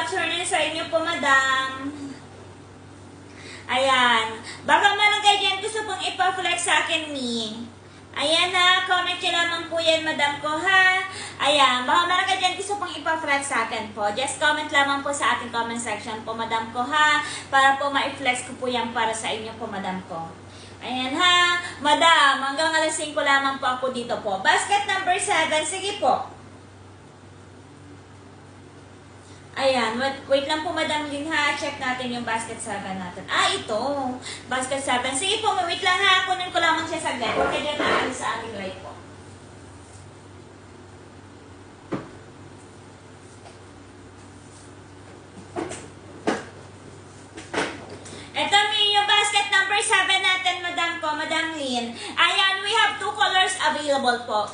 afternoon sa inyo po, madam. Ayan. Baka meron kayo dyan gusto pong ipa-flex sa akin, me. Ayan na, comment nyo lamang po yan, madam ko, ha? Ayan, baka meron kayo dyan gusto pong ipa-flex sa akin po. Just comment lamang po sa ating comment section po, madam ko, ha? Para po ma-flex ko po yan para sa inyo po, madam ko. Ayan, ha? Madam, hanggang alas 5 lamang po ako dito po. Basket number 7, sige po. Ayan, wait lang po, madam din, ha? Check natin yung basket 7 natin. Ah, ito. Basket 7. Sige po, wait lang, ha? Kunin ko lamang siya saglit. Huwag ka dyan naalis sa ating live po. Ito, yung basket number 7 natin, madam ko, madam Lynn. Ayan, we have 2 colors available po.